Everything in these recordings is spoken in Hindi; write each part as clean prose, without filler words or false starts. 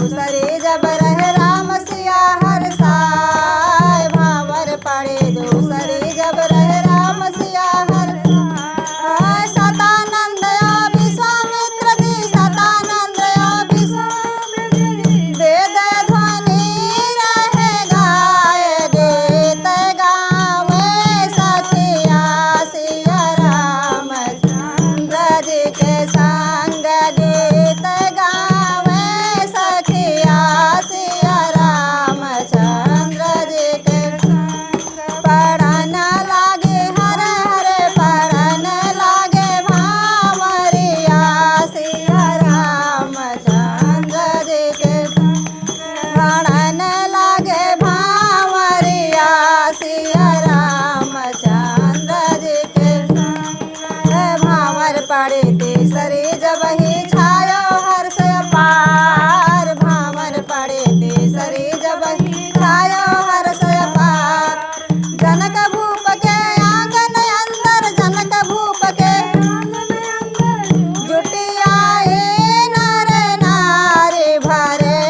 दूसरी जब रहे राम सिया हर साय भावर पड़े दूसरी जब रहे राम सिया हर साय सतानंद विश्वामित्र जी सतानंद विश्वामित्र वेद ध्वनि रहे गाय गीत गावे सखिया सिया रामचंद्र जी के संग गीत गावे सखिया सिया रामचंद्र जी के पढ़न लागे हरे हरे पढ़न लागे भावरिया सिया रामचंद्र जी के पढ़न लागे भावरिया सिया रामचंद्र जी के भावर पड़े तीसरी जब ही छायो हर्ष पार भावर पड़े तीसरी जब ही छायो हर्ष पार जनक भूप के आंगन अंदर जनक भूप के जुटियाए नर नारी भरे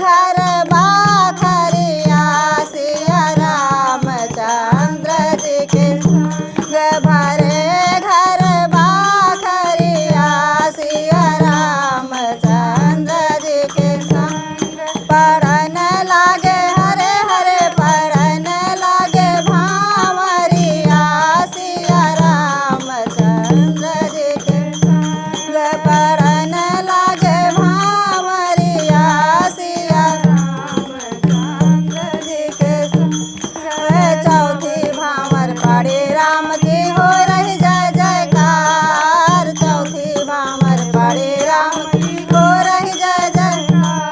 घर बाखरिया सिया रामचंद्र जी के भरे घर बाखरिया सिया रामचंद्र जी के पढ़न लागे हरे हरे पढ़न लागे भावरिया सिया रामचंद्र जी के पढ़न लागे भावरिया सिया रामचंद्र जी के चौथी भावर पड़े राम की हो रही जय जयकार चौथी भावर पड़े राम की हो रही जय जयकार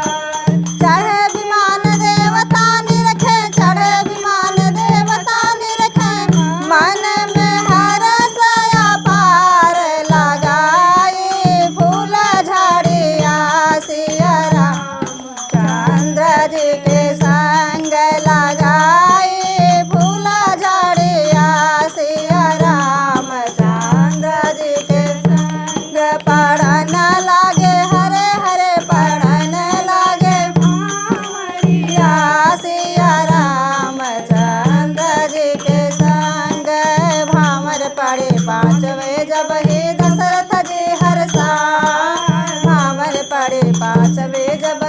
चढ़े विमान देवता निरखे चढ़े विमान देवता निरखे मन में हरस अपार लगाई फूल झाड़िया सिया रामचंद्र जी के संग लगाई फूल झाड़िया सिया रामचंद्र जी के संग पढ़न लागे हरे हरे पढ़न लागे भावरिया सिया रामचंद्र जी के संग भावर पड़े पांचवे जब ही दशरथ जी हर साय भावर पड़े पांचवे जब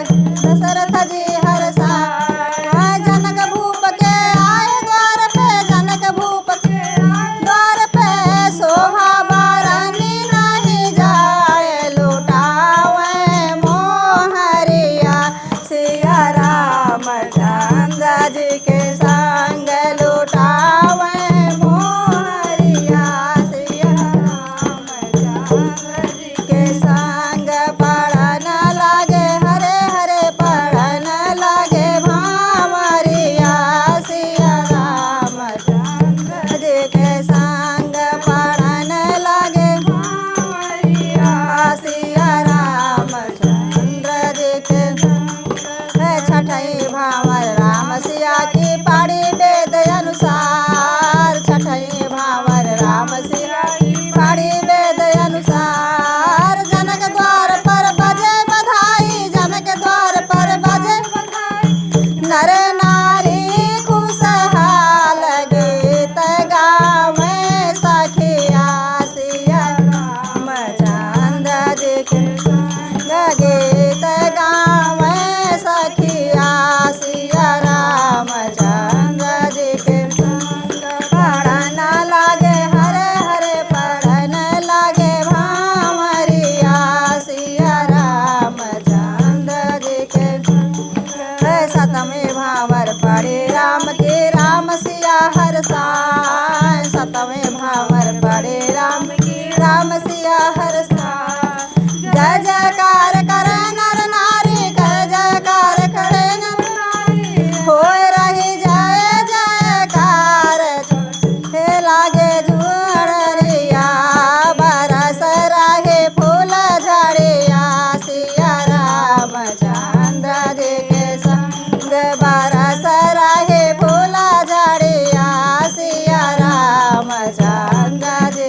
दशरथ जी हर साय जनक भूप के आए द्वार पे जनक भूप के द्वार पे शोभा बारानी नहीं जाए लुटावे मोहरिया सिया रामचंद्र जी के संग लुटावे मोहरिया सिया रामचंद्र जी के संग पढ़न लागे हरे हरे पढ़न लागे भावरिया सिया रामचंद्र जी के संग पढ़न लागे भावरिया सिया रामचंद्र जी के छठई भावर राम सिया की पाड़ी वेद अनुसार छठई भावर राम सिया की पाड़ी वेद अनुसार जनक द्वार पर बजे बधाई जनक द्वार पर बजे बधाई नर नारी खुशहाल गीत गावे सखिया सिया रामचंद्र जी के गीत गावे सखिया सिया रामचंद्र जी के पढ़न लागे हरे हरे पढ़न लागे भावरिया सिया रामचंद्र जी के सतवें भावर पड़े राम के राम सिया हर साय सतवें भावर पड़े राम की राम सिया हर साय जय जयकार करे नर नारी जय जयकार करे नर नारी हो रही जय जयकार हे लागे झुड़रिया बरस रहे फूल झड़िया सिया रामचंद्र जी के संग बरस रहे फूल झड़िया सिया रामचंद्र जी